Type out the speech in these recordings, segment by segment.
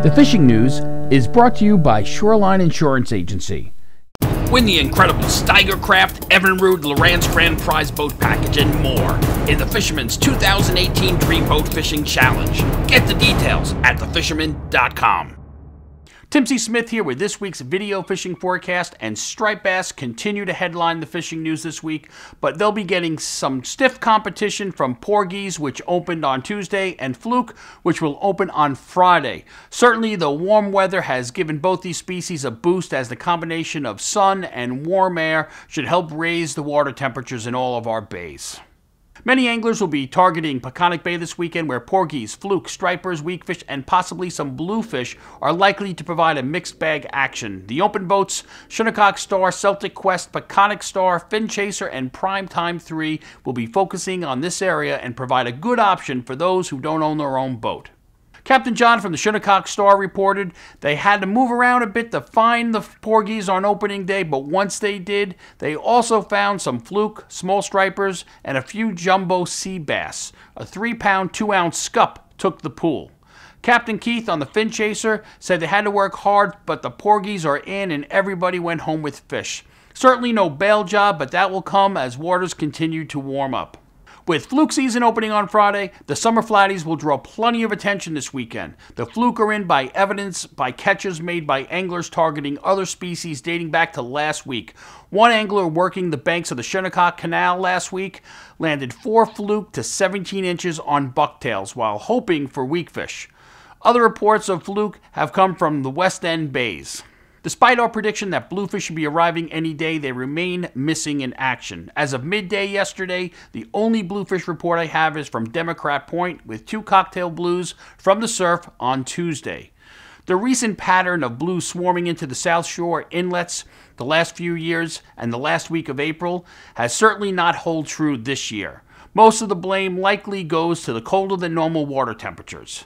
The fishing news is brought to you by Shoreline Insurance Agency. Win the incredible Steigercraft, Evinrude, Loran's Grand Prize Boat Package, and more in the Fisherman's 2018 Dream Boat Fishing Challenge. Get the details at thefisherman.com. Tim C. Smith here with this week's video fishing forecast, and striped bass continue to headline the fishing news this week, but they'll be getting some stiff competition from porgies, which opened on Tuesday, and fluke, which will open on Friday. Certainly the warm weather has given both these species a boost, as the combination of sun and warm air should help raise the water temperatures in all of our bays. Many anglers will be targeting Peconic Bay this weekend, where porgies, fluke, stripers, weakfish, and possibly some bluefish are likely to provide a mixed bag action. The open boats, Shinnecock Star, Celtic Quest, Peconic Star, Fin Chaser, and Primetime 3 will be focusing on this area and provide a good option for those who don't own their own boat. Captain John from the Shinnecock Star reported they had to move around a bit to find the porgies on opening day, but once they did, they also found some fluke, small stripers, and a few jumbo sea bass. A 3-pound, 2-ounce scup took the pool. Captain Keith on the Fin Chaser said they had to work hard, but the porgies are in and everybody went home with fish. Certainly no bail job, but that will come as waters continue to warm up. With fluke season opening on Friday, the summer flatties will draw plenty of attention this weekend. The fluke are in by evidence by catches made by anglers targeting other species dating back to last week. One angler working the banks of the Shinnecock Canal last week landed 4 fluke to 17 inches on bucktails while hoping for weakfish. Other reports of fluke have come from the West End bays. Despite our prediction that bluefish should be arriving any day, they remain missing in action. As of midday yesterday, the only bluefish report I have is from Democrat Point, with 2 cocktail blues from the surf on Tuesday. The recent pattern of blues swarming into the South Shore inlets the last few years and the last week of April has certainly not held true this year. Most of the blame likely goes to the colder than normal water temperatures.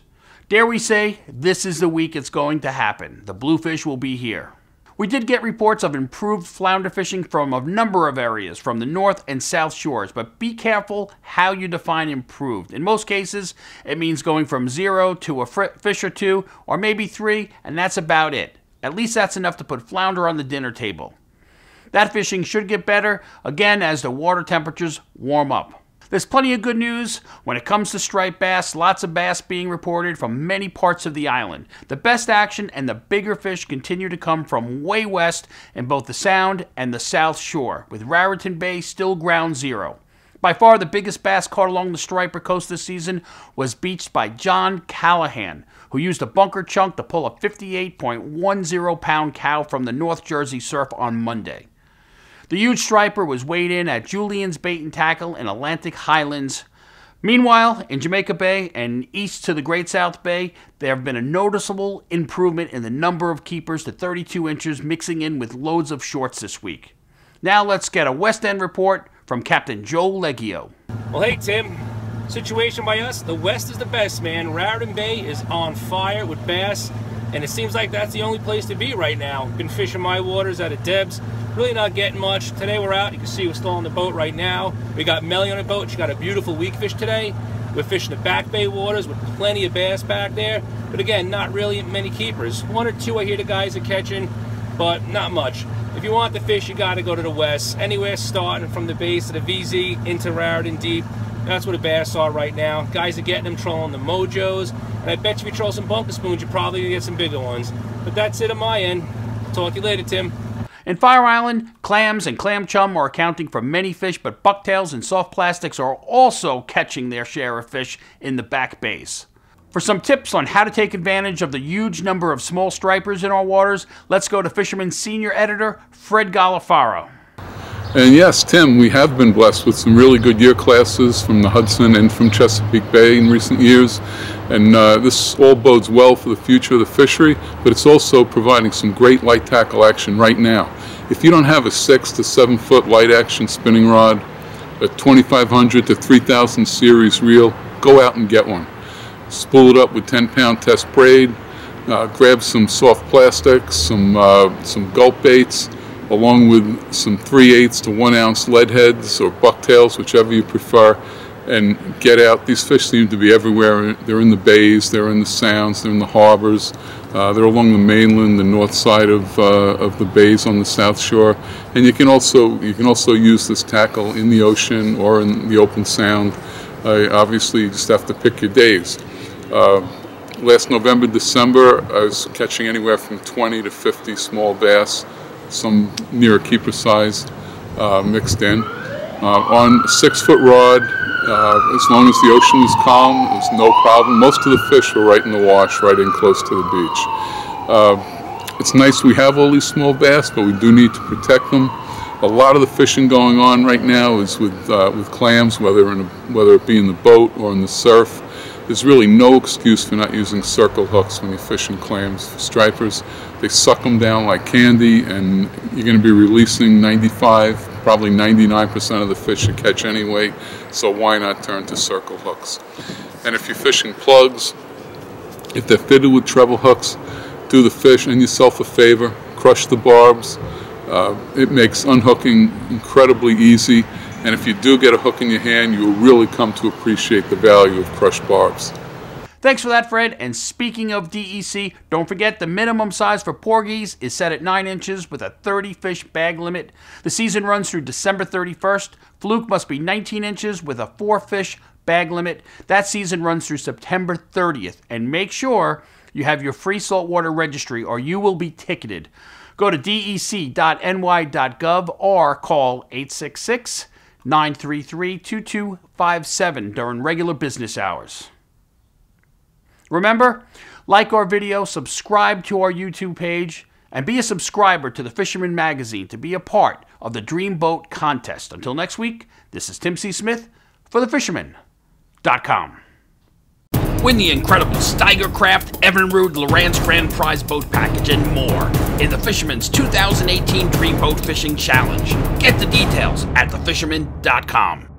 Dare we say, this is the week it's going to happen. The bluefish will be here. We did get reports of improved flounder fishing from a number of areas from the north and south shores, but be careful how you define improved. In most cases, it means going from 0 to a fish or 2, or maybe 3, and that's about it. At least that's enough to put flounder on the dinner table. That fishing should get better, again, as the water temperatures warm up. There's plenty of good news when it comes to striped bass. Lots of bass being reported from many parts of the island. The best action and the bigger fish continue to come from way west in both the Sound and the South Shore, with Raritan Bay still ground zero. By far the biggest bass caught along the striper coast this season was beached by John Callahan, who used a bunker chunk to pull a 58.10-pound cow from the North Jersey surf on Monday. The huge striper was weighed in at Julian's Bait and Tackle in Atlantic Highlands. Meanwhile, in Jamaica Bay and east to the Great South Bay, there have been a noticeable improvement in the number of keepers to 32 inches, mixing in with loads of shorts this week. Now let's get a West End report from Captain Joe Leggio. Well, hey Tim, situation by us, the West is the best, man. Raritan Bay is on fire with bass, and it seems like that's the only place to be right now. Been fishing my waters out of Deb's. Really not getting much. Today we're out. You can see we're still on the boat right now. We got Melly on the boat. She got a beautiful weakfish today. We're fishing the back bay waters with plenty of bass back there. But again, not really many keepers. 1 or 2 I hear the guys are catching, but not much. If you want the fish, you got to go to the west. Anywhere starting from the base of the VZ into Raritan Deep. That's where the bass are right now. Guys are getting them trolling the mojos. And I bet you if you troll some bunker spoons, you're probably going to get some bigger ones. But that's it on my end. Talk to you later, Tim. In Fire Island, clams and clam chum are accounting for many fish, but bucktails and soft plastics are also catching their share of fish in the back bays. For some tips on how to take advantage of the huge number of small stripers in our waters, let's go to Fisherman Senior Editor Fred Golofaro. And yes, Tim, we have been blessed with some really good year classes from the Hudson and from Chesapeake Bay in recent years. And this all bodes well for the future of the fishery, but it's also providing some great light tackle action right now. If you don't have a 6 to 7 foot light action spinning rod, a 2500 to 3000 series reel, go out and get one. Spool it up with 10-pound test braid, grab some soft plastics, some gulp baits, along with some 3/8 to 1 ounce lead heads or bucktails, whichever you prefer, and get out. These fish seem to be everywhere. They're in the bays, they're in the sounds, they're in the harbors. They're along the mainland, the north side of the bays on the south shore. And you can also use this tackle in the ocean or in the open sound. Obviously, you just have to pick your days. Last November, December, I was catching anywhere from 20 to 50 small bass, some near keeper size mixed in. On a 6-foot rod, as long as the ocean was calm, it was no problem. Most of the fish were right in the wash, right in close to the beach. It's nice we have all these small bass, but we do need to protect them. A lot of the fishing going on right now is with clams, whether it be in the boat or in the surf. There's really no excuse for not using circle hooks when you're fishing clams for stripers. They suck them down like candy, and you're going to be releasing 95, probably 99% of the fish you catch anyway, so why not turn to circle hooks? And if you're fishing plugs, if they're fitted with treble hooks, do the fish and yourself a favor, crush the barbs. It makes unhooking incredibly easy, and if you do get a hook in your hand, you will really come to appreciate the value of crushed barbs. Thanks for that, Fred. And speaking of DEC, don't forget the minimum size for porgies is set at 9 inches with a 30-fish bag limit. The season runs through December 31st. Fluke must be 19 inches with a 4-fish bag limit. That season runs through September 30th. And make sure you have your free saltwater registry or you will be ticketed. Go to dec.ny.gov or call 866-933-2257 during regular business hours. Remember, like our video, subscribe to our YouTube page, and be a subscriber to the Fisherman magazine to be a part of the Dream Boat Contest. Until next week, this is Tim C. Smith for thefisherman.com. Win the incredible Steigercraft, Evinrude, Loran's Grand Prize Boat Package, and more in the Fisherman's 2018 Dream Boat Fishing Challenge. Get the details at thefisherman.com.